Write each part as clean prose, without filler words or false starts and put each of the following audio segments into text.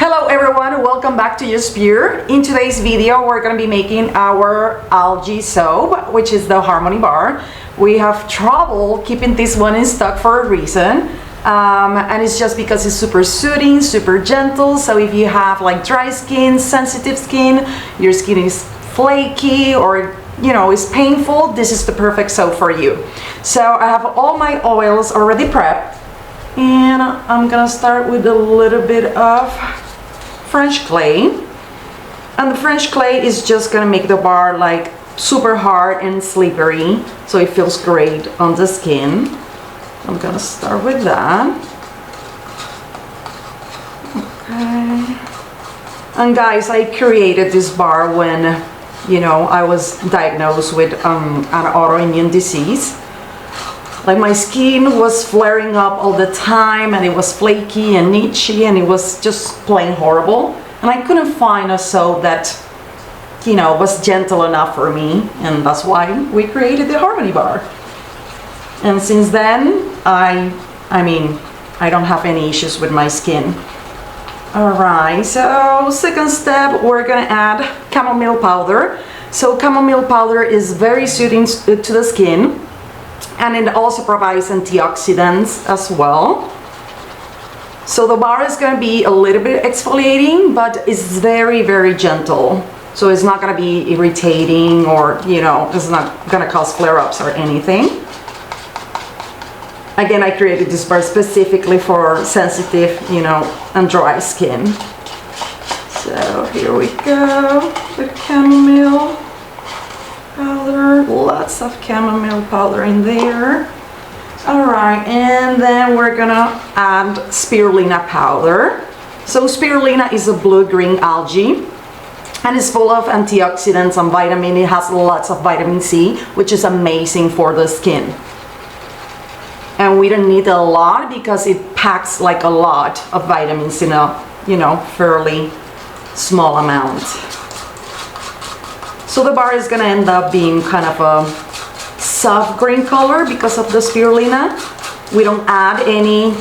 Hello everyone, welcome back to Josspure. In today's video we're going to be making our algae soap, which is the Harmony bar. We have trouble keeping this one in stock for a reason, and it's just because it's super soothing, super gentle. So if you have like dry skin, sensitive skin, your skin is flaky or is painful, this is the perfect soap for you. So I have all my oils already prepped, and I'm gonna start with a little bit of French clay, and the French clay is just gonna make the bar like super hard and slippery, so it feels great on the skin. I'm gonna start with that. Okay. And guys, I created this bar when I was diagnosed with an autoimmune disease. Like my skin was flaring up all the time, and it was flaky and itchy, and it was just plain horrible. And I couldn't find a soap that, was gentle enough for me, and that's why we created the Harmony bar. And since then, I don't have any issues with my skin. All right, so second step, we're gonna add chamomile powder. So chamomile powder is very soothing to the skin, and it also provides antioxidants as well. So the bar is going to be a little bit exfoliating, but it's very, very gentle. So it's not going to be irritating, or it's not going to cause flare-ups or anything. Again, I created this bar specifically for sensitive, and dry skin. So here we go, the chamomile powder, lots of chamomile powder in there. All right, and then we're gonna add spirulina powder. So spirulina is a blue-green algae, and it's full of antioxidants and vitamin. It has lots of vitamin C, which is amazing for the skin. And we don't need a lot because it packs like a lot of vitamins in a fairly small amount. So the bar is gonna end up being kind of a soft green color because of the spirulina. We don't add any,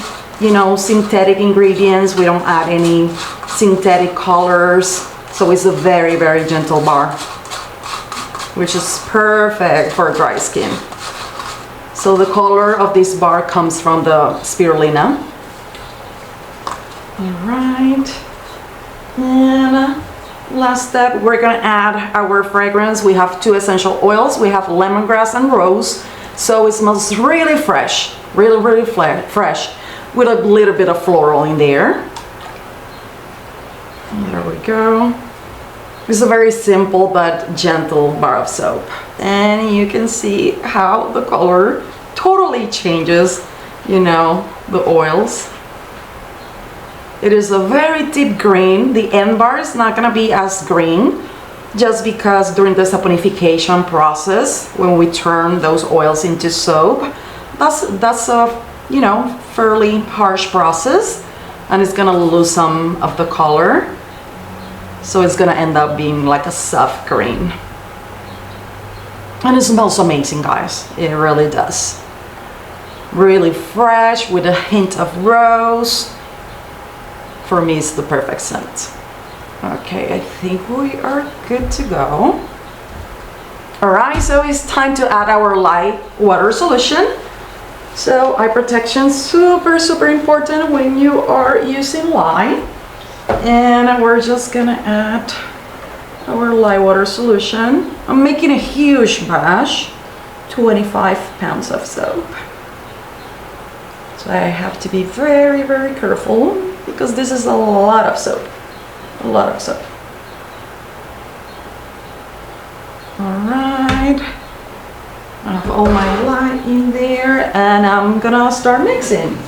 synthetic ingredients. We don't add any synthetic colors. So it's a very, very gentle bar, which is perfect for dry skin. So the color of this bar comes from the spirulina. All right, and last step, we're gonna add our fragrance. We have 2 essential oils. We have lemongrass and rose, so it smells really fresh, really fresh, with a little bit of floral in there. There we go. It's a very simple but gentle bar of soap, and you can see how the color totally changes, the oils. It is a very deep green. The end bar is not gonna be as green, just because during the saponification process, when we turn those oils into soap, that's a fairly harsh process, and it's gonna lose some of the color. So it's gonna end up being like a soft green. And it smells amazing, guys. It really does. Really fresh with a hint of rose. For me, it's the perfect scent. Okay, I think we are good to go. All right, so it's time to add our light water solution. So eye protection, super important when you are using lye. And we're just gonna add our light water solution. I'm making a huge batch, 25 pounds of soap. So I have to be very, very careful, because this is a lot of soap. A lot of soap. All right. I have all my lye in there, and I'm gonna start mixing.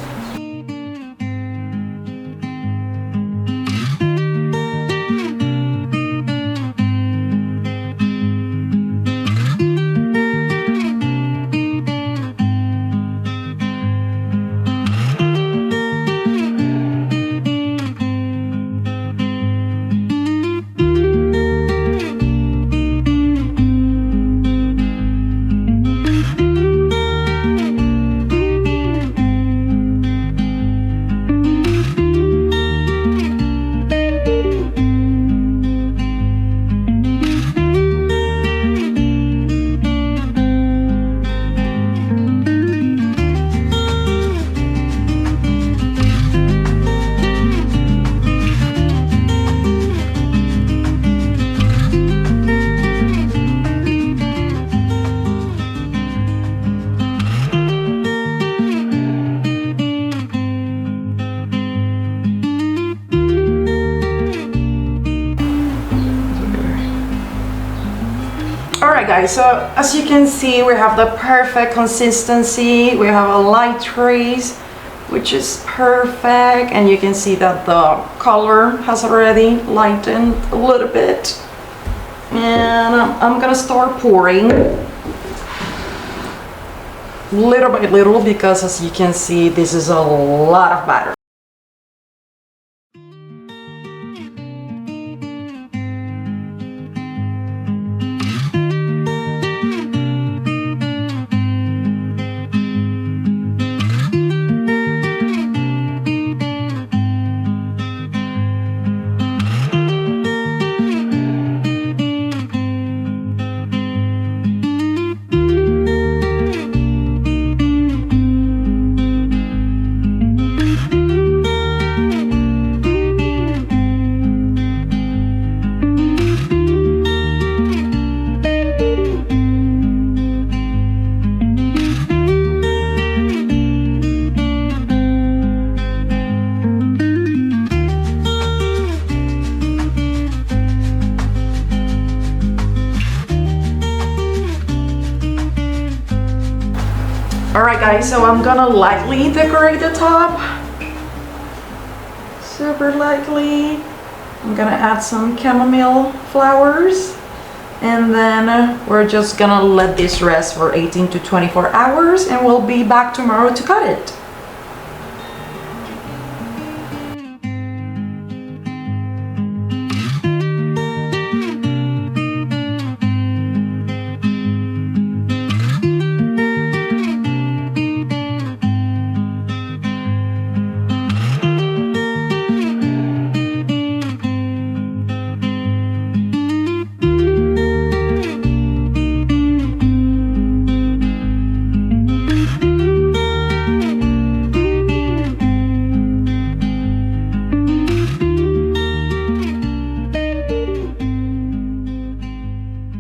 guys, so as you can see, we have the perfect consistency. We have a light trace, which is perfect, and you can see that the color has already lightened a little bit. And I'm gonna start pouring little by little, because as you can see, this is a lot of batter. Alright guys, so I'm gonna lightly decorate the top. Super lightly. I'm gonna add some chamomile flowers. And then we're just gonna let this rest for 18 to 24 hours, and we'll be back tomorrow to cut it.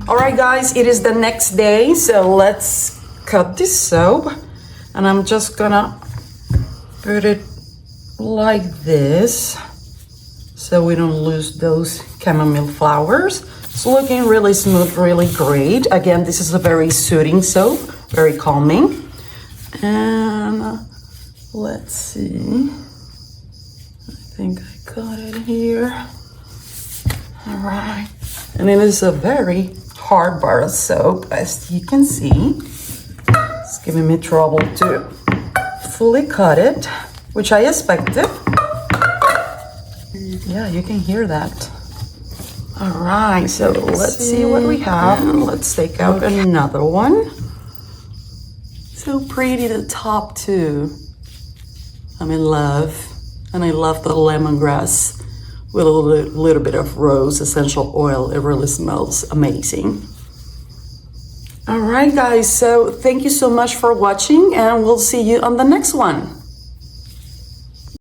Alright guys, it is the next day, so let's cut this soap. And I'm just gonna put it like this, so we don't lose those chamomile flowers. It's looking really smooth, really great. Again, this is a very soothing soap, very calming. And let's see, I think I got it here. Alright, and it is a very hard bar of soap, as you can see. It's giving me trouble to fully cut it, which I expected. Yeah, you can hear that. All right, so let's see what we have. And let's take out another one. So pretty, the top too. I'm in love, and I love the lemongrass with a little bit of rose essential oil. It really smells amazing. All right, guys, so thank you so much for watching, and we'll see you on the next one.